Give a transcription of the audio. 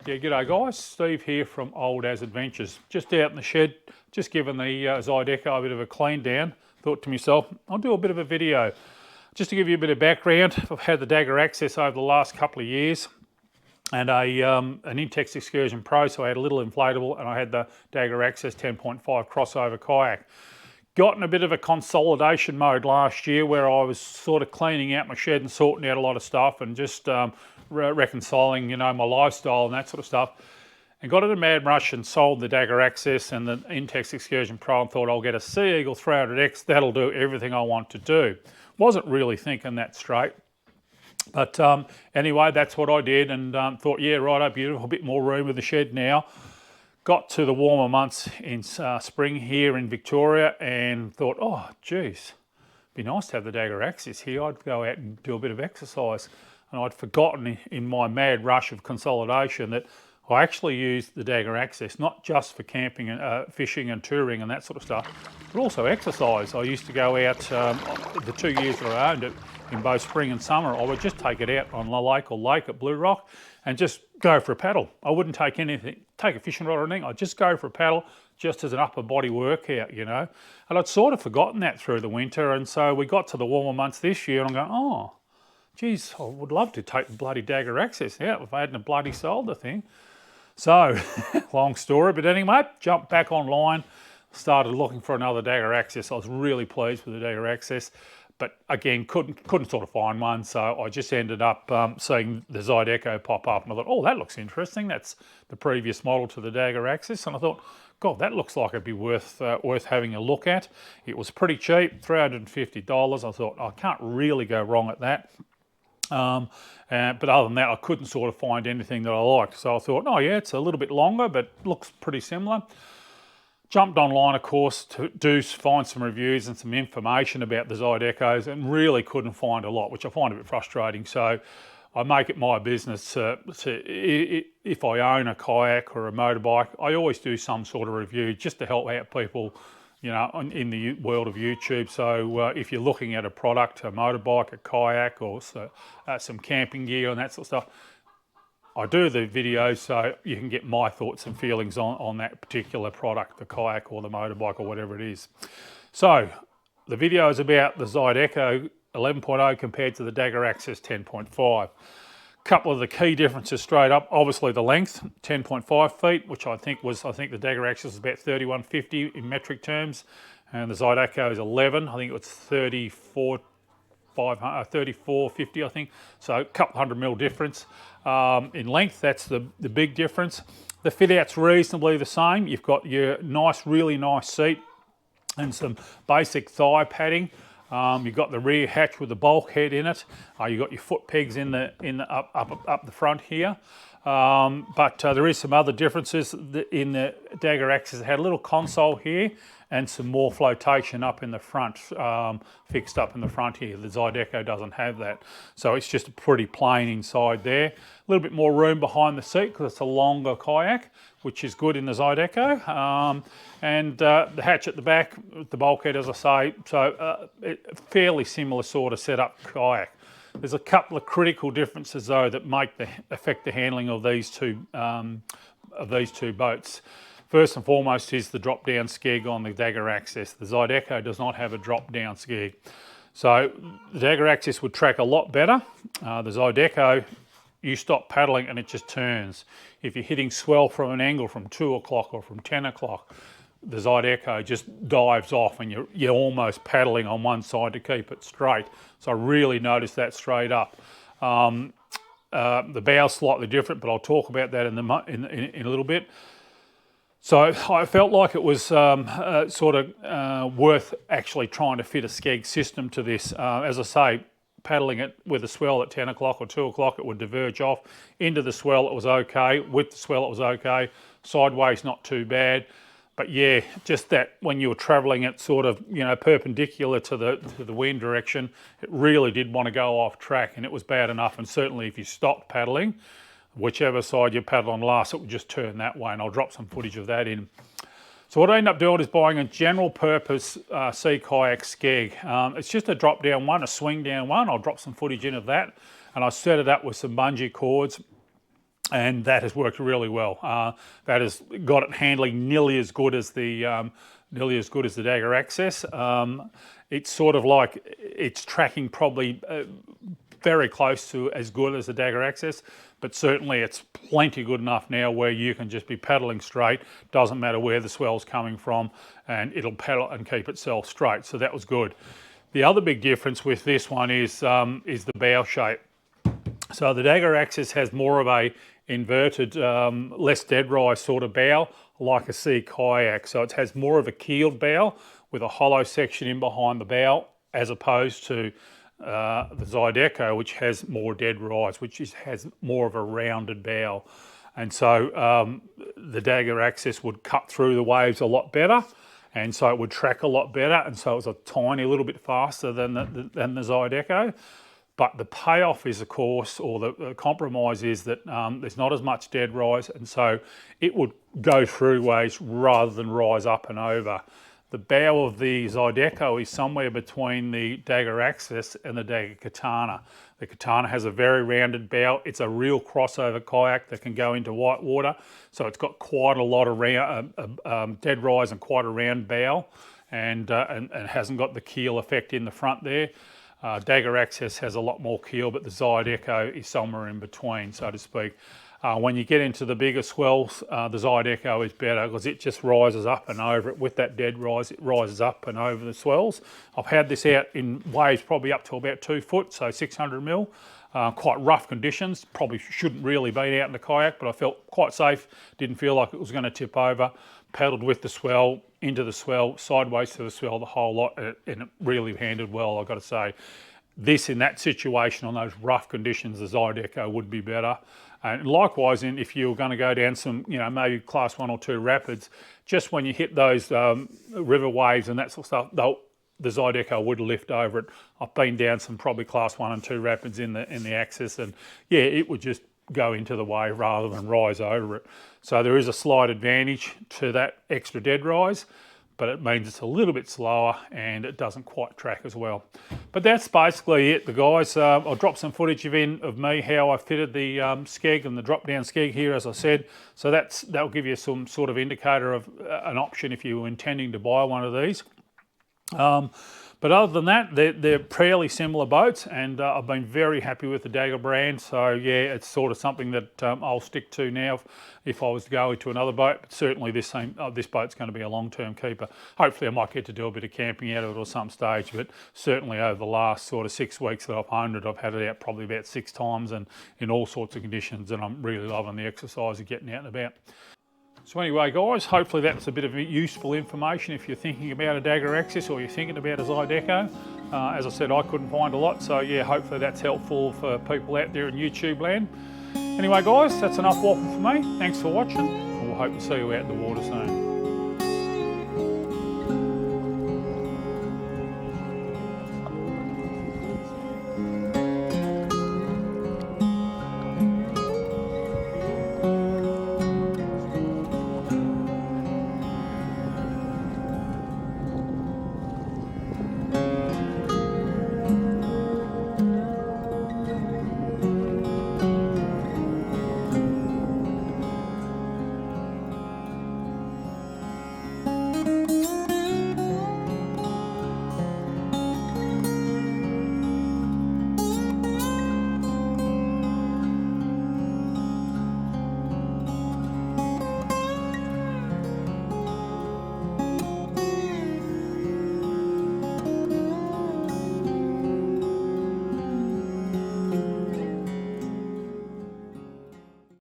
Yeah, g'day guys, Steve here from Old As Adventures. Just out in the shed, just giving the Zydeco a bit of a clean down. Thought to myself, I'll do a bit of a video. Just to give you a bit of background, I've had the Dagger Access over the last couple of years and an Intex Excursion Pro, so I had a little inflatable, and I had the Dagger Access 10.5 crossover kayak. Got in a bit of a consolidation mode last year where I was sort of cleaning out my shed and sorting out a lot of stuff and just reconciling, you know, my lifestyle and that sort of stuff. And got in a mad rush and sold the Dagger Access and the Intex Excursion Pro and thought I'll get a Sea Eagle 300X, that'll do everything I want to do. Wasn't really thinking that straight. But anyway, that's what I did and thought, yeah, right, beautiful, a bit more room with the shed now. Got to the warmer months in spring here in Victoria and thought, oh, geez, it'd be nice to have the Dagger Access here. I'd go out and do a bit of exercise. And I'd forgotten in my mad rush of consolidation that I actually used the Dagger Access, not just for camping and fishing and touring and that sort of stuff, but also exercise. I used to go out, the 2 years that I owned it, in both spring and summer, I would just take it out on the lake or lake at Blue Rock and just go for a paddle. I wouldn't take anything, take a fishing rod or anything. I'd just go for a paddle just as an upper body workout, you know. And I'd sort of forgotten that through the winter. And so we got to the warmer months this year and I'm going, oh, geez, I would love to take the bloody Dagger Access out if I hadn't bloody sold the thing. So, long story, but anyway, jumped back online, started looking for another Dagger Access. I was really pleased with the Dagger Access, but again, couldn't sort of find one, so I just ended up seeing the Zydeco pop up, and I thought, oh, that looks interesting. That's the previous model to the Dagger Access, and I thought, God, that looks like it'd be worth having a look at. It was pretty cheap, $350. I thought, I can't really go wrong at that. But other than that, I couldn't sort of find anything that I liked. So I thought, oh yeah, it's a little bit longer, but looks pretty similar. Jumped online, of course, to find some reviews and some information about the Zydecos and really couldn't find a lot, which I find a bit frustrating. So I make it my business if I own a kayak or a motorbike, I always do some sort of review just to help out people, you know, in the world of YouTube. So if you're looking at a product, a motorbike, a kayak, or some camping gear and that sort of stuff, I do the videos so you can get my thoughts and feelings on that particular product, the kayak or the motorbike or whatever it is. So the video is about the Zydeco 11.0 compared to the Dagger Access 10.5. Couple of the key differences straight up, obviously the length, 10.5 feet, which I think the Dagger Access is about 3150 in metric terms, and the Zydeco is 11. I think it was 3450, I think. So a couple 100 mm difference in length. That's the big difference. The fit out's reasonably the same. You've got your really nice seat and some basic thigh padding. You've got the rear hatch with the bulkhead in it. You've got your foot pegs up the front here. But there is some other differences in the Dagger Access. It had a little console here and some more flotation up in the front, fixed up in the front here. The Zydeco doesn't have that. So it's just pretty plain inside there. A little bit more room behind the seat because it's a longer kayak, which is good in the Zydeco. And the hatch at the back, the bulkhead, as I say, so fairly similar sort of setup kayak. There's a couple of critical differences though that affect the handling of these two boats. First and foremost is the drop-down skeg on the Dagger Access. The Zydeco does not have a drop-down skeg. So the Dagger Access would track a lot better. The Zydeco, you stop paddling and it just turns. If you're hitting swell from an angle from 2 o'clock or from 10 o'clock, the Zydeco just dives off and you're almost paddling on one side to keep it straight. So I really noticed that straight up. The bow's slightly different, but I'll talk about that in a little bit. So I felt like it was worth actually trying to fit a skeg system to this. As I say, paddling it with a swell at 10 o'clock or 2 o'clock, it would diverge off. Into the swell, it was okay. With the swell, it was okay. Sideways, not too bad. But yeah, just that when you were traveling it sort of, you know, perpendicular to the wind direction, it really did want to go off track, and it was bad enough. And certainly if you stopped paddling, whichever side you paddle on last, it would just turn that way, and I'll drop some footage of that in. So what I ended up doing is buying a general purpose sea kayak skeg. It's just a drop down one, a swing down one. I'll drop some footage in of that. And I set it up with some bungee cords and that has worked really well. That has got it handling nearly as good as the Dagger Access. It's sort of like it's tracking probably very close to as good as the Dagger Access, but certainly it's plenty good enough now where you can just be paddling straight, doesn't matter where the swell's coming from, and it'll paddle and keep itself straight. So that was good. The other big difference with this one is the bow shape. So the Dagger Access has more of a inverted, less dead rise sort of bow, like a sea kayak. So it has more of a keeled bow with a hollow section in behind the bow, as opposed to the Zydeco, which has more dead rise, has more of a rounded bow. And so the Dagger Access would cut through the waves a lot better, and so it would track a lot better, and so it was a tiny little bit faster than the Zydeco. But the payoff is, of course, or the compromise is that there's not as much dead rise, and so it would go through waves rather than rise up and over. The bow of the Zydeco is somewhere between the Dagger Access and the Dagger Katana. The Katana has a very rounded bow. It's a real crossover kayak that can go into white water, so it's got quite a lot of dead rise and quite a round bow, and hasn't got the keel effect in the front there. Dagger Access has a lot more keel, but the Zydeco is somewhere in between, so to speak. When you get into the bigger swells, the Zydeco is better because it just rises up and over it. With that dead rise, it rises up and over the swells. I've had this out in waves probably up to about 2 foot, so 600 mil. Quite rough conditions, probably shouldn't really be out in the kayak, but I felt quite safe, didn't feel like it was going to tip over. Paddled with the swell, into the swell, sideways to the swell, the whole lot, and it really handled well, I've got to say. This, in that situation, on those rough conditions, the Zydeco would be better. And likewise, if you were going to go down some, maybe class 1 or 2 rapids, just when you hit those river waves and that sort of stuff, the Zydeco would lift over it. I've been down some probably class 1 and 2 rapids in the Access, and yeah, it would just go into the wave rather than rise over it. So there is a slight advantage to that extra dead rise, but it means it's a little bit slower and it doesn't quite track as well. But that's basically it, the guys. I'll drop some footage of me, how I fitted the skeg and the drop down skeg here, as I said. So that'll give you some sort of indicator of an option if you were intending to buy one of these. But other than that, they're fairly similar boats, and I've been very happy with the Dagger brand. So yeah, it's sort of something that I'll stick to now if I was to go into another boat. But certainly this boat's going to be a long-term keeper. Hopefully I might get to do a bit of camping out of it at some stage, but certainly over the last sort of 6 weeks that I've owned it, I've had it out probably about 6 times and in all sorts of conditions, and I'm really loving the exercise of getting out and about. So anyway, guys, hopefully that's a bit of useful information if you're thinking about a Dagger Access or you're thinking about a Zydeco. As I said, I couldn't find a lot, so yeah, hopefully that's helpful for people out there in YouTube land. Anyway, guys, that's enough waffle for me. Thanks for watching, and we'll hope to see you out in the water soon.